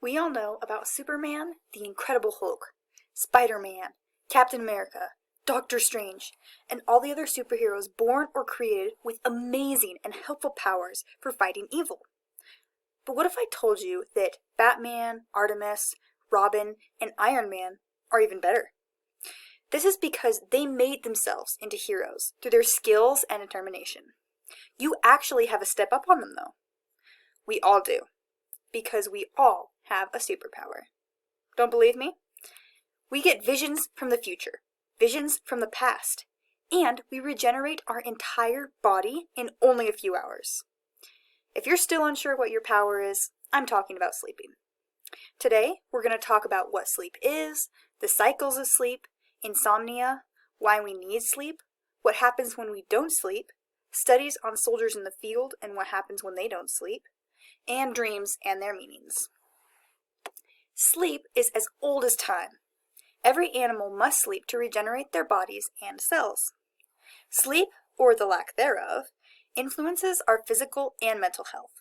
We all know about Superman, the Incredible Hulk, Spider-Man, Captain America, Doctor Strange, and all the other superheroes born or created with amazing and helpful powers for fighting evil. But what if I told you that Batman, Artemis, Robin, and Iron Man are even better? This is because they made themselves into heroes through their skills and determination. You actually have a step up on them though. We all do, because we all have a superpower. Don't believe me? We get visions from the future, visions from the past, and we regenerate our entire body in only a few hours. If you're still unsure what your power is, I'm talking about sleeping. Today, we're going to talk about what sleep is, the cycles of sleep, insomnia, why we need sleep, what happens when we don't sleep, studies on soldiers in the field and what happens when they don't sleep, and dreams and their meanings. Sleep is as old as time. Every animal must sleep to regenerate their bodies and cells. Sleep, or the lack thereof, influences our physical and mental health.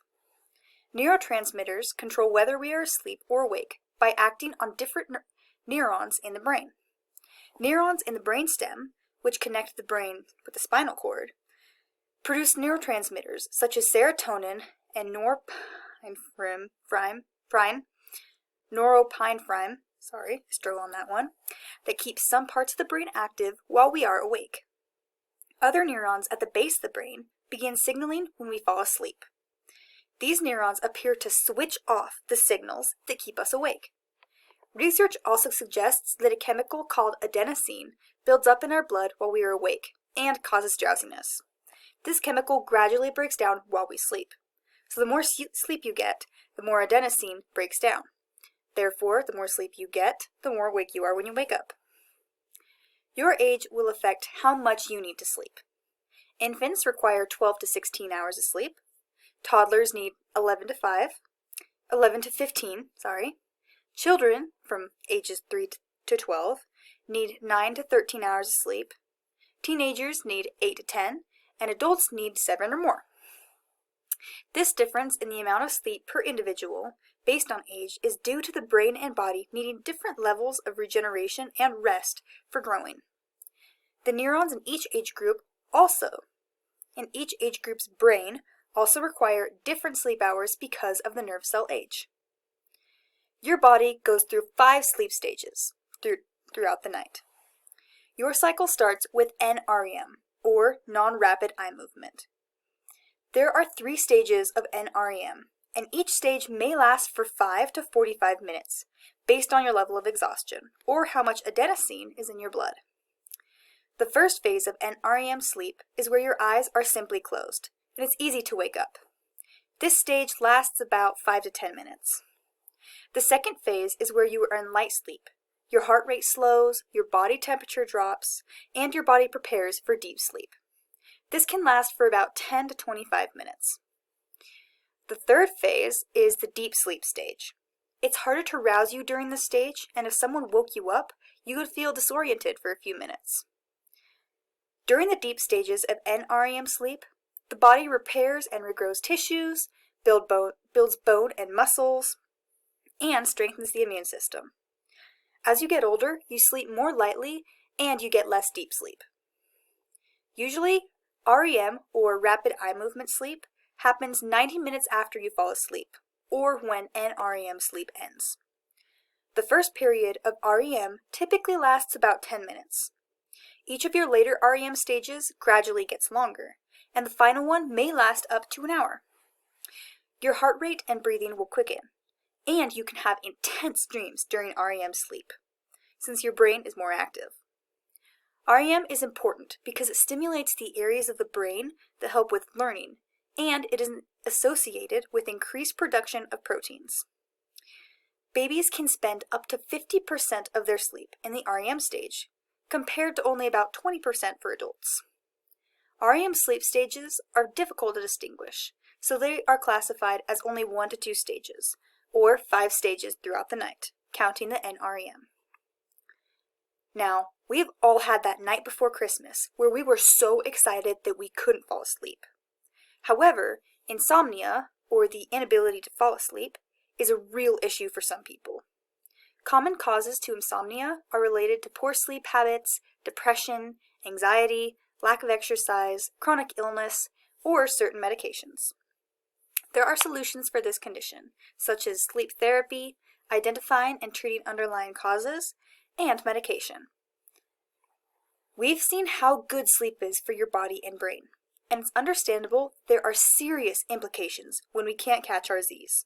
Neurotransmitters control whether we are asleep or awake by acting on different neurons in the brain. Neurons in the brainstem, which connect the brain with the spinal cord, produce neurotransmitters such as serotonin and norepinephrine, struggle on that one, that keep some parts of the brain active while we are awake. Other neurons at the base of the brain begin signaling when we fall asleep. These neurons appear to switch off the signals that keep us awake. Research also suggests that a chemical called adenosine builds up in our blood while we are awake and causes drowsiness. This chemical gradually breaks down while we sleep. So the more sleep you get, the more adenosine breaks down. Therefore, the more sleep you get, the more awake you are when you wake up. Your age will affect how much you need to sleep. Infants require 12 to 16 hours of sleep. Toddlers need 11 to 15. Children from ages 3 to 12 need 9 to 13 hours of sleep. Teenagers need 8 to 10, and adults need 7 or more. This difference in the amount of sleep per individual, based on age, is due to the brain and body needing different levels of regeneration and rest for growing. The neurons in each age group's brain also require different sleep hours because of the nerve cell age. Your body goes through 5 sleep stages throughout the night. Your cycle starts with NREM, or non-rapid eye movement. There are 3 stages of NREM, and each stage may last for 5 to 45 minutes, based on your level of exhaustion, or how much adenosine is in your blood. The first phase of NREM sleep is where your eyes are simply closed, and it's easy to wake up. This stage lasts about 5 to 10 minutes. The second phase is where you are in light sleep. Your heart rate slows, your body temperature drops, and your body prepares for deep sleep. This can last for about 10 to 25 minutes. The third phase is the deep sleep stage. It's harder to rouse you during this stage, and if someone woke you up, you would feel disoriented for a few minutes. During the deep stages of NREM sleep, the body repairs and regrows tissues, builds bone and muscles, and strengthens the immune system. As you get older, you sleep more lightly and you get less deep sleep. Usually, REM, or rapid eye movement sleep, happens 90 minutes after you fall asleep, or when NREM sleep ends. The first period of REM typically lasts about 10 minutes. Each of your later REM stages gradually gets longer, and the final one may last up to an hour. Your heart rate and breathing will quicken, and you can have intense dreams during REM sleep, since your brain is more active. REM is important because it stimulates the areas of the brain that help with learning, and it is associated with increased production of proteins. Babies can spend up to 50% of their sleep in the REM stage, compared to only about 20% for adults. REM sleep stages are difficult to distinguish, so they are classified as only 1 to 2 stages, or 5 stages throughout the night, counting the NREM. Now, we have all had that night before Christmas where we were so excited that we couldn't fall asleep. However, insomnia, or the inability to fall asleep, is a real issue for some people. Common causes to insomnia are related to poor sleep habits, depression, anxiety, lack of exercise, chronic illness, or certain medications. There are solutions for this condition, such as sleep therapy, identifying and treating underlying causes, and medication. We've seen how good sleep is for your body and brain, and it's understandable there are serious implications when we can't catch our Z's.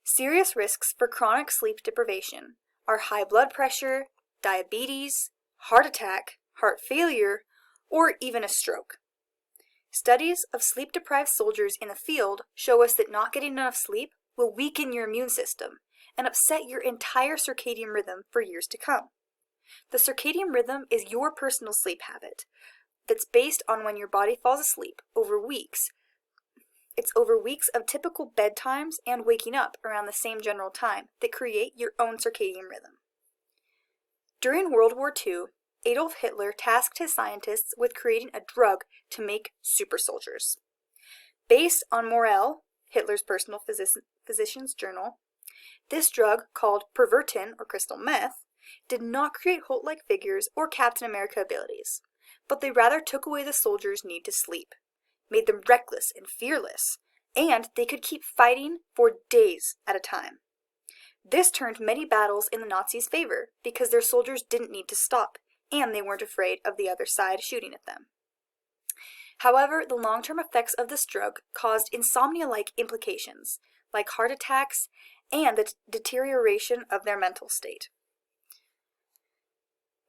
Serious risks for chronic sleep deprivation are high blood pressure, diabetes, heart attack, heart failure, or even a stroke. Studies of sleep-deprived soldiers in the field show us that not getting enough sleep will weaken your immune system and upset your entire circadian rhythm for years to come. The circadian rhythm is your personal sleep habit that's based on when your body falls asleep over weeks. It's over weeks of typical bedtimes and waking up around the same general time that create your own circadian rhythm. During World War II, Adolf Hitler tasked his scientists with creating a drug to make super soldiers. Based on Morel, Hitler's personal physician's journal, this drug, called Pervitin or crystal meth, did not create Hulk-like figures or Captain America abilities, but they rather took away the soldiers' need to sleep, made them reckless and fearless, and they could keep fighting for days at a time. This turned many battles in the Nazis' favor because their soldiers didn't need to stop, and they weren't afraid of the other side shooting at them. However, the long-term effects of this drug caused insomnia-like implications, like heart attacks and the deterioration of their mental state.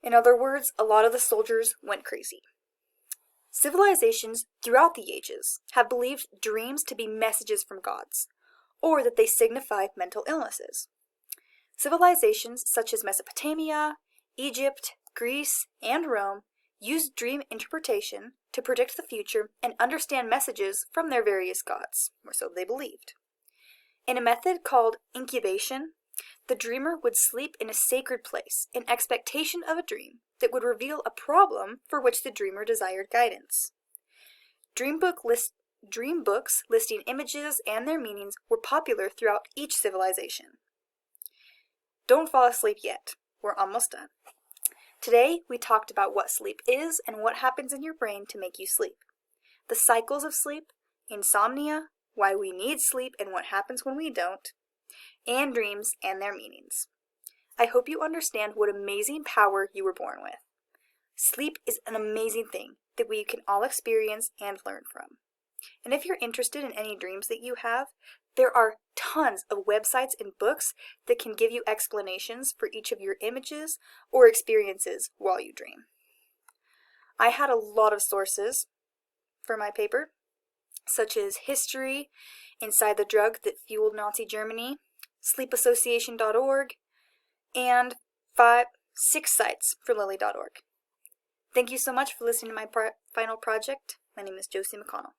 In other words, a lot of the soldiers went crazy. Civilizations throughout the ages have believed dreams to be messages from gods, or that they signify mental illnesses. Civilizations such as Mesopotamia, Egypt, Greece, and Rome used dream interpretation to predict the future and understand messages from their various gods, or so they believed. In a method called incubation, the dreamer would sleep in a sacred place in expectation of a dream that would reveal a problem for which the dreamer desired guidance. Dream books listing images and their meanings were popular throughout each civilization. Don't fall asleep yet. We're almost done. Today, we talked about what sleep is and what happens in your brain to make you sleep, the cycles of sleep, insomnia, why we need sleep and what happens when we don't, and dreams and their meanings. I hope you understand what amazing power you were born with. Sleep is an amazing thing that we can all experience and learn from. And if you're interested in any dreams that you have, there are tons of websites and books that can give you explanations for each of your images or experiences while you dream. I had a lot of sources for my paper, such as history, Inside the Drug That Fueled Nazi Germany, sleepassociation.org, and 6 sites for lily.org. Thank you so much for listening to my final project. My name is Josie McConnell.